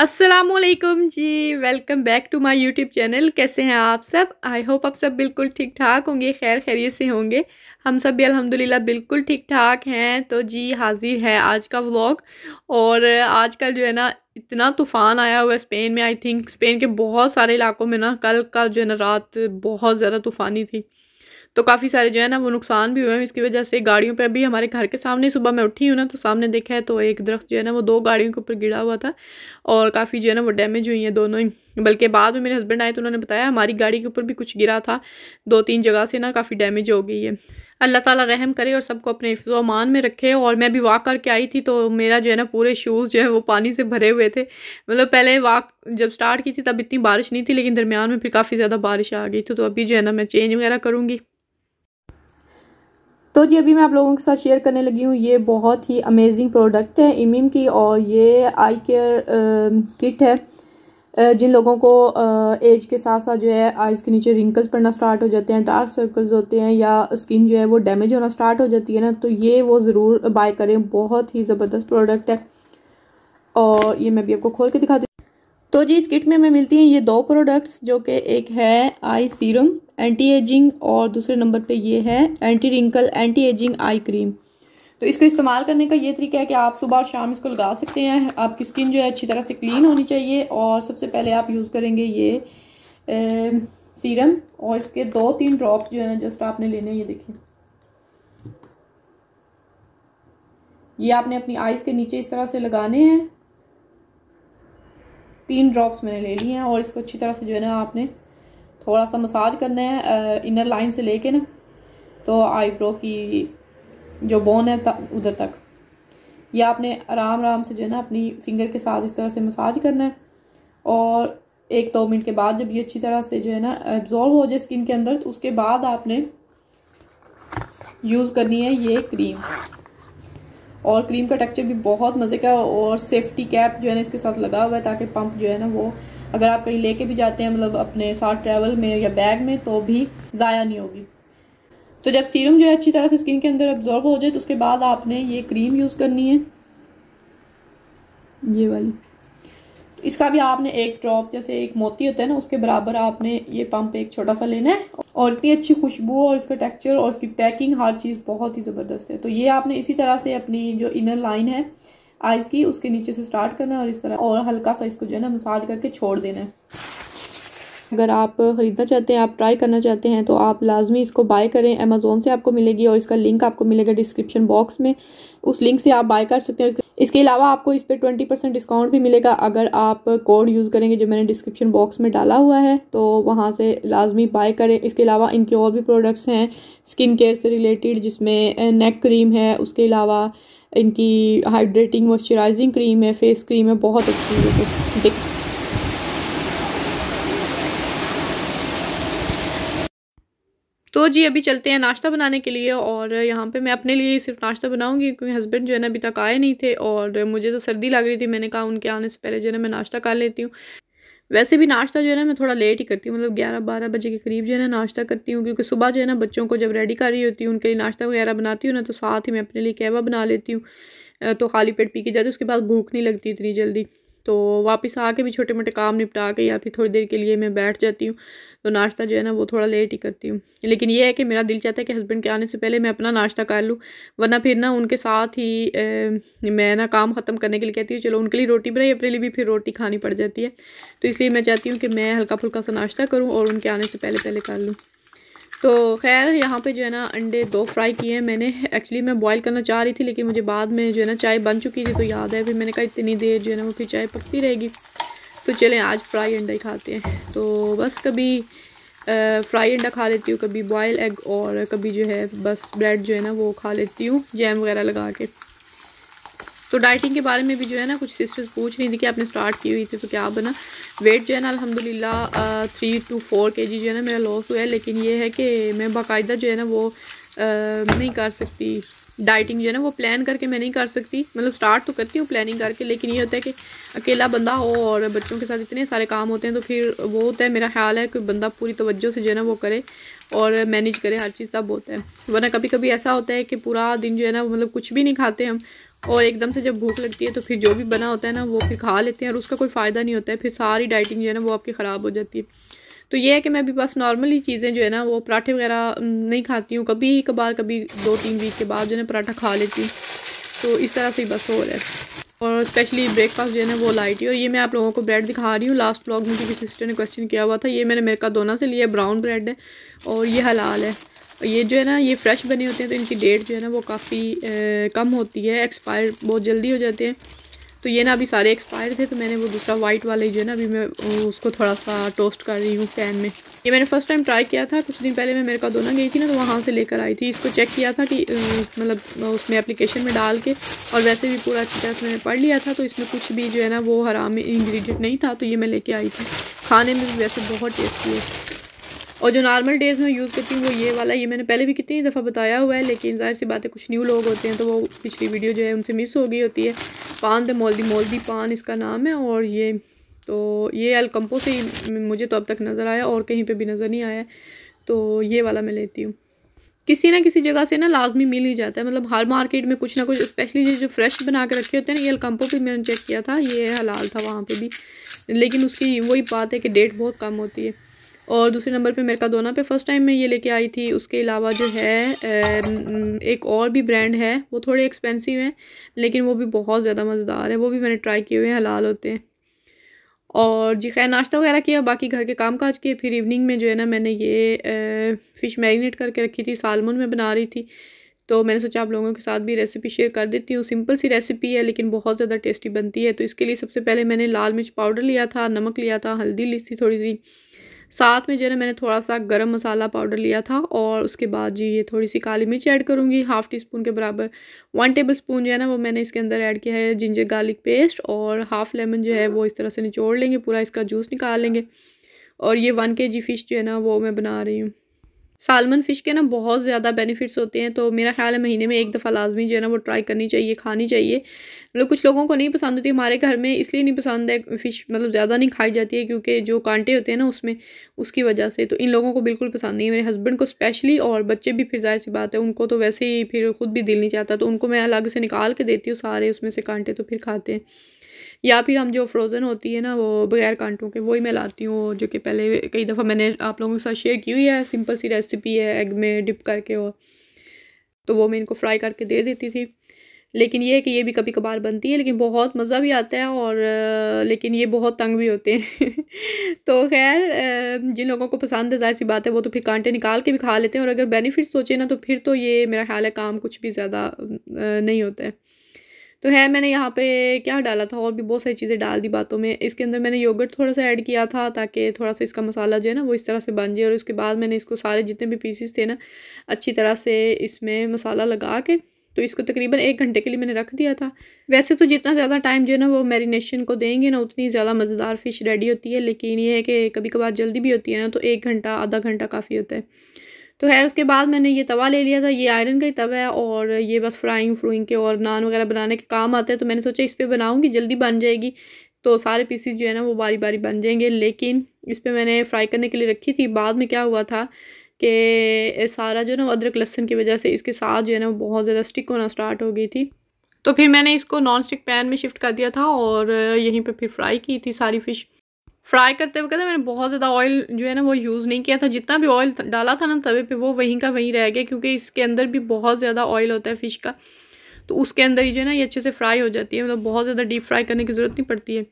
अस्सलामुअलैकुम जी, welcome back to my YouTube channel. कैसे हैं आप सब? आई होप आप सब बिल्कुल ठीक ठाक होंगे, खैर खैरियत से होंगे। हम सब भी अल्हम्दुलिल्लाह बिल्कुल ठीक ठाक हैं। तो जी हाजिर है आज का व्लॉग। और आजकल जो है ना इतना तूफ़ान आया हुआ है स्पेन में। आई थिंक स्पेन के बहुत सारे इलाकों में ना कल का जो है ना रात बहुत ज़्यादा तूफ़ानी थी, तो काफ़ी सारे जो है ना वो नुकसान भी हुए हैं इसकी वजह से। गाड़ियों पे अभी हमारे घर के सामने सुबह मैं उठी हूँ ना तो सामने देखा है तो एक दरख्त जो है ना वो 2 गाड़ियों के ऊपर गिरा हुआ था और काफ़ी जो है ना वो डैमेज हुई हैं दोनों ही। बल्कि बाद में मेरे हस्बैंड आए तो उन्होंने बताया हमारी गाड़ी के ऊपर भी कुछ गिरा था, 2-3 जगह से ना काफ़ी डैमेज हो गई है। अल्लाह ताला रहम करे और सबको अपने हिफ्ज़ व अमान में रखे। और मैं भी वॉक करके आई थी तो मेरा जो है ना पूरे शूज़ जो है वो पानी से भरे हुए थे। मतलब पहले वॉक जब स्टार्ट की थी तब इतनी बारिश नहीं थी, लेकिन दरमियान में फिर काफ़ी ज़्यादा बारिश आ गई थी। तो अभी जो है ना मैं चेंज वगैरह करूँगी। तो जी अभी मैं आप लोगों के साथ शेयर करने लगी हूँ, ये बहुत ही अमेजिंग प्रोडक्ट है इमिम की। और ये आई केयर किट है। जिन लोगों को एज के साथ साथ जो है आइज़ के नीचे रिंकल्स पड़ना स्टार्ट हो जाते हैं, डार्क सर्कल्स होते हैं या स्किन जो है वो डैमेज होना स्टार्ट हो जाती है ना, तो ये वो ज़रूर बाय करें। बहुत ही ज़बरदस्त प्रोडक्ट है और ये मैं भी आपको खोल के दिखाती हूँ। तो जी इस किट में हमें मिलती हैं ये 2 प्रोडक्ट्स, जो कि एक है आई सीरम एंटी एजिंग और दूसरे नंबर पे ये है anti wrinkle anti ageing eye cream. तो इसको इस्तेमाल करने का ये तरीका है कि आप सुबह और शाम इसको लगा सकते हैं। आपकी स्किन जो है अच्छी तरह से क्लीन होनी चाहिए। और सबसे पहले आप यूज़ करेंगे ये सीरम और इसके 2-3 ड्रॉप्स जो है ना जस्ट आपने लेने हैं। ये देखिए, ये आपने अपनी आइज़ के नीचे इस तरह से लगाने हैं। 3 ड्रॉप्स मैंने ले लिए हैं और इसको अच्छी तरह से जो है ना आपने थोड़ा सा मसाज करना है इनर लाइन से लेके ना तो आईब्रो की जो बोन है उधर तक। ये आपने आराम आराम से जो है ना अपनी फिंगर के साथ इस तरह से मसाज करना है। और 1-2 मिनट के बाद जब ये अच्छी तरह से जो है ना एब्जॉर्ब हो जाए स्किन के अंदर, तो उसके बाद आपने यूज़ करनी है ये क्रीम। और क्रीम का टेक्सचर भी बहुत मज़े का और सेफ्टी कैप जो है ना इसके साथ लगा हुआ है ताकि पंप जो है ना वो अगर आप कहीं लेके भी जाते हैं मतलब अपने साथ ट्रैवल में या बैग में तो भी ज़ाया नहीं होगी। तो जब सीरम जो है अच्छी तरह से स्किन के अंदर एब्जॉर्ब हो जाए तो उसके बाद आपने ये क्रीम यूज़ करनी है, ये वाली। तो इसका भी आपने 1 ड्रॉप जैसे एक मोती होता है ना उसके बराबर आपने ये पंप एक छोटा सा लेना है। और इतनी अच्छी खुशबू और इसका टेक्सचर और इसकी पैकिंग हर चीज़ बहुत ही ज़बरदस्त है। तो ये आपने इसी तरह से अपनी जो इनर लाइन है आइज़ की उसके नीचे से स्टार्ट करना है और इस तरह और हल्का सा इसको जो है ना मसाज करके छोड़ देना है। अगर आप ख़रीदना चाहते हैं, आप ट्राई करना चाहते हैं तो आप लाजमी इसको बाय करें। अमेज़ोन से आपको मिलेगी और इसका लिंक आपको मिलेगा डिस्क्रिप्शन बॉक्स में, उस लिंक से आप बाय कर सकते हैं। इसके अलावा आपको इस पर 20% डिस्काउंट भी मिलेगा अगर आप कोड यूज़ करेंगे जो मैंने डिस्क्रिप्शन बॉक्स में डाला हुआ है, तो वहाँ से लाजमी बाय करें। इसके अलावा इनके और भी प्रोडक्ट्स हैं स्किन केयर से रिलेटेड, जिसमें नेक क्रीम है, उसके अलावा इनकी हाइड्रेटिंग मॉइस्चराइजिंग क्रीम है, फेस क्रीम है, बहुत अच्छी है। तो जी अभी चलते हैं नाश्ता बनाने के लिए। और यहाँ पे मैं अपने लिए सिर्फ नाश्ता बनाऊंगी क्योंकि हस्बैंड जो है ना अभी तक आए नहीं थे और मुझे तो सर्दी लग रही थी। मैंने कहा उनके आने से पहले जो है ना मैं नाश्ता कर लेती हूँ। वैसे भी नाश्ता जो है ना मैं थोड़ा लेट ही करती हूँ, मतलब 11-12 बजे के करीब जो है ना नाश्ता करती हूँ, क्योंकि सुबह जो है ना बच्चों को जब रेडी कर रही होती हूँ उनके लिए नाश्ता वगैरह बनाती हूँ ना तो साथ ही मैं अपने लिए कहवा बना लेती हूँ। तो खाली पेट पी के जाती हूँ, उसके बाद भूख नहीं लगती इतनी जल्दी। तो वापस आके भी छोटे मोटे काम निपटा के या फिर थोड़ी देर के लिए मैं बैठ जाती हूँ। तो नाश्ता जो है ना वो थोड़ा लेट ही करती हूँ। लेकिन ये है कि मेरा दिल चाहता है कि हस्बैंड के आने से पहले मैं अपना नाश्ता कर लूँ, वरना फिर ना उनके साथ ही मैं ना काम ख़त्म करने के लिए कहती हूँ चलो उनके लिए रोटी बनाई, अपने लिए भी फिर रोटी खानी पड़ जाती है। तो इसलिए मैं चाहती हूँ कि मैं हल्का फुल्का सा नाश्ता करूँ और उनके आने से पहले पहले कर लूँ। तो खैर यहाँ पे जो है ना अंडे 2 फ्राई किए हैं मैंने। एक्चुअली मैं बॉईल करना चाह रही थी लेकिन मुझे बाद में जो है ना चाय बन चुकी थी तो याद है, फिर मैंने कहा इतनी देर जो है ना वो फिर चाय पकती रहेगी, तो चलें आज फ्राई अंडा ही खाते हैं। तो बस कभी फ्राई अंडा खा लेती हूँ, कभी बॉयल एग, और कभी जो है बस ब्रेड जो है ना वो खा लेती हूँ जैम वगैरह लगा के। तो डाइटिंग के बारे में भी जो है ना कुछ सिस्टर्स पूछ रही थी कि आपने स्टार्ट की हुई थी तो क्या बना। वेट जो है ना अल्हम्दुलिल्लाह 3 to 4 kg जो है ना मेरा लॉस हुआ है। लेकिन ये है कि मैं बाकायदा जो है ना वो नहीं कर सकती डाइटिंग जो है ना वो प्लान करके मैं नहीं कर सकती। मतलब स्टार्ट तो करती हूँ प्लानिंग करके, लेकिन ये होता है कि अकेला बंदा हो और बच्चों के साथ इतने सारे काम होते हैं तो फिर वो होता है, मेरा ख्याल है कि बंदा पूरी तवज्जो से जो है ना वो करे और मैनेज करे हर चीज़, तब होता है। वरना कभी कभी ऐसा होता है कि पूरा दिन जो है ना मतलब कुछ भी नहीं खाते हम और एकदम से जब भूख लगती है तो फिर जो भी बना होता है ना वो फिर खा लेते हैं और उसका कोई फ़ायदा नहीं होता है, फिर सारी डाइटिंग जो है ना वो आपकी ख़राब हो जाती है। तो ये है कि मैं भी बस नॉर्मली चीज़ें जो है ना वो पराठे वगैरह नहीं खाती हूँ, कभी कभार कभी 2-3 वीक के बाद जो है ना पराठा खा लेती हूँ। तो इस तरह से ही बस हो रहा है। और स्पेशली ब्रेकफास्ट जो है ना वो लाइट ही। और ये मैं आप लोगों को ब्रेड दिखा रही हूँ, लास्ट व्लॉग में किसी सिस्टर ने क्वेश्चन किया हुआ था। ये मैंने मेरकाडोना से लिया, ब्राउन ब्रेड है और ये हलाल है। ये जो है ना ये फ्रेश बने होते हैं तो इनकी डेट जो है ना वो काफ़ी कम होती है, एक्सपायर बहुत जल्दी हो जाते हैं। तो ये ना अभी सारे एक्सपायर थे तो मैंने वो दूसरा वाइट वाला ही जो है ना अभी मैं उसको थोड़ा सा टोस्ट कर रही हूँ पैन में। ये मैंने फ़र्स्ट टाइम ट्राई किया था, कुछ दिन पहले मैं मेरकाडोना गई थी ना तो वहाँ से लेकर आई थी। इसको चेक किया था कि मतलब उसमें एप्लीकेशन में डाल के, और वैसे भी पूरा अच्छी तरह से मैंने पढ़ लिया था तो इसमें कुछ भी जो है ना वो हराम इंग्रेडिएंट नहीं था, तो ये मैं लेके आई थी। खाने में भी वैसे बहुत टेस्टी है। और जो नॉर्मल डेज़ में यूज़ करती हूँ वो ये वाला, ये मैंने पहले भी कितनी दफ़ा बताया हुआ है, लेकिन ज़ाहिर सी बात है कुछ न्यू लोग होते हैं तो वो पिछली वीडियो जो है उनसे मिस हो गई होती है। पान द मोल्दी पान इसका नाम है। और ये तो ये अलकम्पो से ही मुझे तो अब तक नज़र आया और कहीं पे भी नज़र नहीं आया, तो ये वाला मैं लेती हूँ। किसी ना किसी जगह से ना लाजमी मिल ही जाता है, मतलब हर मार्केट में कुछ ना कुछ, स्पेशली जो फ्रेश बना के रखे होते हैं ना। ये अलकम्पो पे मैंने चेक किया था, ये हलाल था वहाँ पे भी, लेकिन उसकी वही बात है कि डेट बहुत कम होती है। और दूसरे नंबर पे मेरकाडोना पे फ़र्स्ट टाइम मैं ये लेके आई थी। उसके अलावा जो है एक और भी ब्रांड है, वो थोड़े एक्सपेंसिव हैं लेकिन वो भी बहुत ज़्यादा मज़ेदार है, वो भी मैंने ट्राई किए हुए हैं, हलाल होते हैं। और जी खैर नाश्ता वगैरह किया, बाकी घर के काम काज किए। फिर इवनिंग में जो है ना मैंने ये फ़िश मैरिनेट करके रखी थी, सालमन में बना रही थी, तो मैंने सोचा आप लोगों के साथ भी रेसिपी शेयर कर देती हूँ। सिंपल सी रेसिपी है लेकिन बहुत ज़्यादा टेस्टी बनती है। तो इसके लिए सबसे पहले मैंने लाल मिर्च पाउडर लिया था, नमक लिया था, हल्दी ली थी थोड़ी सी, साथ में जो है ना मैंने थोड़ा सा गरम मसाला पाउडर लिया था। और उसके बाद जी ये थोड़ी सी काली मिर्च ऐड करूँगी, हाफ़ टी स्पून के बराबर। 1 टेबल स्पून जो है ना वो मैंने इसके अंदर ऐड किया है जिंजर गार्लिक पेस्ट। और हाफ़ लेमन जो है वो इस तरह से निचोड़ लेंगे, पूरा इसका जूस निकाल लेंगे। और ये 1 kg फ़िश जो है ना वो मैं बना रही हूँ। सालमन फ़िश के ना बहुत ज़्यादा बेनिफिट्स होते हैं, तो मेरा ख़्याल है महीने में 1 दफ़ा लाज़मी जो है ना वो ट्राई करनी चाहिए, खानी चाहिए। मतलब कुछ लोगों को नहीं पसंद होती, हमारे घर में इसलिए नहीं पसंद है, फ़िश मतलब ज़्यादा नहीं खाई जाती है क्योंकि जो कांटे होते हैं ना उसमें, उसकी वजह से। तो इन लोगों को बिल्कुल पसंद नहीं है, मेरे हस्बैंड को स्पेशली, और बच्चे भी फिर ज़ाहिर सी बात है उनको तो वैसे ही फिर खुद भी दिल नहीं चाहता, तो उनको मैं अलग से निकाल के देती हूँ सारे उसमें से कांटे, तो फिर खाते हैं। या फिर हम जो फ्रोज़न होती है ना वो बगैर कांटों के, वही मैं लाती हूँ, जो कि पहले कई दफ़ा मैंने आप लोगों के साथ शेयर की हुई है। सिंपल सी रेसिपी है, एग में डिप करके, और तो वो मैं इनको फ्राई करके दे देती थी। लेकिन ये है कि ये भी कभी कभार बनती है, लेकिन बहुत मज़ा भी आता है, और लेकिन ये बहुत तंग भी होते हैं तो खैर जिन लोगों को पसंद है ज़ाहिर सी बात है वो तो फिर कांटे निकाल के भी खा लेते हैं, और अगर बेनिफिट सोचे ना तो फिर तो ये मेरा ख्याल है काम कुछ भी ज़्यादा नहीं होता है। तो है मैंने यहाँ पे क्या डाला था, और भी बहुत सारी चीज़ें डाल दी बातों में। इसके अंदर मैंने योगर्ट थोड़ा सा ऐड किया था ताकि थोड़ा सा इसका मसाला जो है ना वो इस तरह से बन जाए। और उसके बाद मैंने इसको सारे जितने भी पीसेस थे ना अच्छी तरह से इसमें मसाला लगा के, तो इसको तकरीबन 1 घंटे के लिए मैंने रख दिया था। वैसे तो जितना ज़्यादा टाइम जो है ना वो मैरिनेशन को देंगे ना उतनी ज़्यादा मज़ेदार फ़िश रेडी होती है, लेकिन ये है कि कभी कभार जल्दी भी होती है ना, तो 1 घंटा आधा घंटा काफ़ी होता है। तो खैर उसके बाद मैंने ये तवा ले लिया था, ये आयरन का ही तवा है, और ये बस फ्राइंग के और नान वगैरह बनाने के काम आता है। तो मैंने सोचा इस पर बनाऊँगी, जल्दी बन जाएगी, तो सारे पीसेस जो है ना वो बारी बारी बन जाएंगे। लेकिन इस पर मैंने फ्राई करने के लिए रखी थी, बाद में क्या हुआ था कि सारा जो है ना अदरक लहसुन की वजह से इसके साथ जो है ना वो बहुत ज़्यादा स्टिक होना स्टार्ट हो गई थी। तो फिर मैंने इसको नॉन स्टिक पैन में शिफ्ट कर दिया था, और यहीं पर फिर फ्राई की थी सारी फ़िश। फ्राई करते वक्त मैंने बहुत ज़्यादा ऑयल जो है ना वो यूज़ नहीं किया था, जितना भी ऑयल डाला था ना तवे पे वो वहीं का वहीं रह गया, क्योंकि इसके अंदर भी बहुत ज़्यादा ऑयल होता है फ़िश का, तो उसके अंदर ही जो है ना ये अच्छे से फ्राई हो जाती है, मतलब बहुत ज़्यादा डीप फ्राई करने की ज़रूरत नहीं पड़ती है।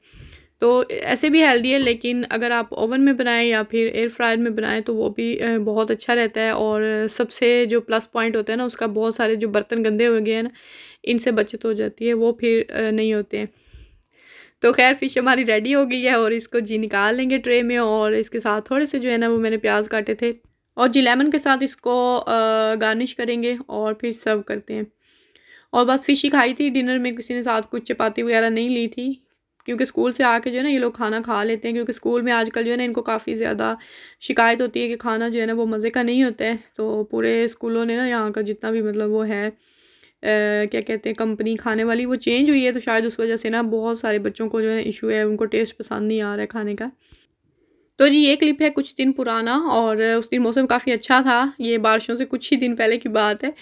तो ऐसे भी हेल्दी है, लेकिन अगर आप ओवन में बनाएं या फिर एयर फ्रायर में बनाएं तो वो भी बहुत अच्छा रहता है। और सबसे जो प्लस पॉइंट होता है ना उसका, बहुत सारे जो बर्तन गंदे हो गए हैं ना इनसे बचत हो जाती है, वो फिर नहीं होते हैं। तो खैर फ़िश हमारी रेडी हो गई है, और इसको जी निकाल लेंगे ट्रे में, और इसके साथ थोड़े से जो है ना वो मैंने प्याज काटे थे, और जी लेमन के साथ इसको गार्निश करेंगे और फिर सर्व करते हैं। और बस फ़िश ही खाई थी डिनर में, किसी ने साथ कुछ चपाती वगैरह नहीं ली थी, क्योंकि स्कूल से आके जो है ना ये लोग खाना खा लेते हैं, क्योंकि स्कूल में आजकल जो है ना इनको काफ़ी ज़्यादा शिकायत होती है कि खाना जो है ना वो मज़े का नहीं होता है। तो पूरे स्कूलों ने ना यहाँ का जितना भी मतलब वो है क्या कहते हैं कंपनी खाने वाली, वो चेंज हुई है, तो शायद उस वजह से ना बहुत सारे बच्चों को जो है इशू है, उनको टेस्ट पसंद नहीं आ रहा है खाने का। तो जी ये क्लिप है कुछ दिन पुराना और उस दिन मौसम काफ़ी अच्छा था। ये बारिशों से कुछ ही दिन पहले की बात है।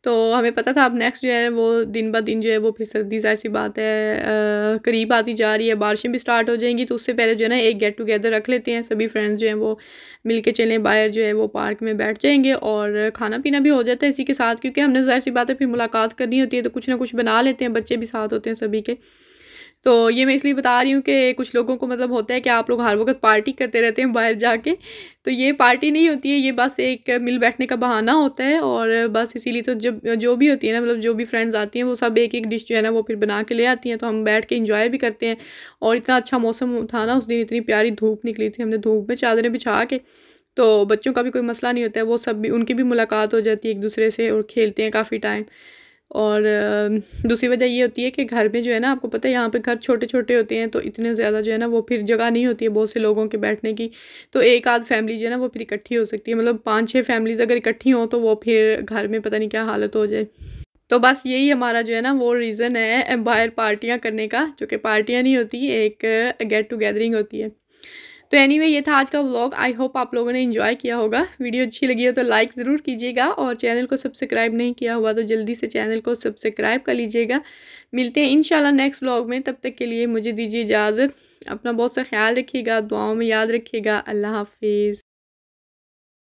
तो हमें पता था अब नेक्स्ट जो है वो दिन ब दिन जो है वो फिर सर्दी ज़ाहिर-सी बात है करीब आती जा रही है, बारिशें भी स्टार्ट हो जाएँगी। तो उससे पहले जो है ना एक गेट टुगेदर रख लेते हैं, सभी फ्रेंड्स जो हैं वो मिल के चलें, बाहर जो है वो पार्क में बैठ जाएँगे और खाना-पीना भी हो जाता है इसी के साथ, क्योंकि हमने ज़ाहिर-सी बात है फिर मुलाकात करनी होती है तो कुछ ना कुछ बना लेते हैं, बच्चे भी साथ होते हैं सभी के। तो ये मैं इसलिए बता रही हूँ कि कुछ लोगों को मतलब होता है कि आप लोग हर वक़्त पार्टी करते रहते हैं बाहर जाके, तो ये पार्टी नहीं होती है, ये बस एक मिल बैठने का बहाना होता है। और बस इसीलिए तो जब जो भी होती है ना, मतलब जो भी फ्रेंड्स आती हैं वो सब एक-एक डिश जो है ना वो फिर बना के ले आती हैं, तो हम बैठ के एंजॉय भी करते हैं। और इतना अच्छा मौसम था ना उस दिन, इतनी प्यारी धूप निकली थी, हमने धूप में चादरें बिछा के, तो बच्चों का भी कोई मसला नहीं होता है, वो सब भी उनकी भी मुलाकात हो जाती है एक-दूसरे से और खेलते हैं काफ़ी टाइम। और दूसरी वजह ये होती है कि घर में जो है ना, आपको पता है यहाँ पे घर छोटे-छोटे होते हैं, तो इतने ज़्यादा जो है ना वो फिर जगह नहीं होती है बहुत से लोगों के बैठने की। तो एक आध फैमिली जो है ना वो फिर इकट्ठी हो सकती है, मतलब 5-6 फैमिलीज़ अगर इकट्ठी हों तो वो फिर घर में पता नहीं क्या हालत हो जाए। तो बस यही हमारा जो है ना वो रीज़न है बाहर पार्टियाँ करने का, जो कि पार्टियाँ नहीं होती, एक गेट टुगेदरिंग होती है। तो एनीवे ये था आज का व्लॉग। आई होप आप लोगों ने एंजॉय किया होगा। वीडियो अच्छी लगी हो तो लाइक ज़रूर कीजिएगा और चैनल को सब्सक्राइब नहीं किया हुआ तो जल्दी से चैनल को सब्सक्राइब कर लीजिएगा। मिलते हैं इंशाल्लाह नेक्स्ट व्लॉग में, तब तक के लिए मुझे दीजिए इजाज़त। अपना बहुत सा ख्याल रखिएगा, दुआओं में याद रखिएगा। अल्लाह हाफिज़।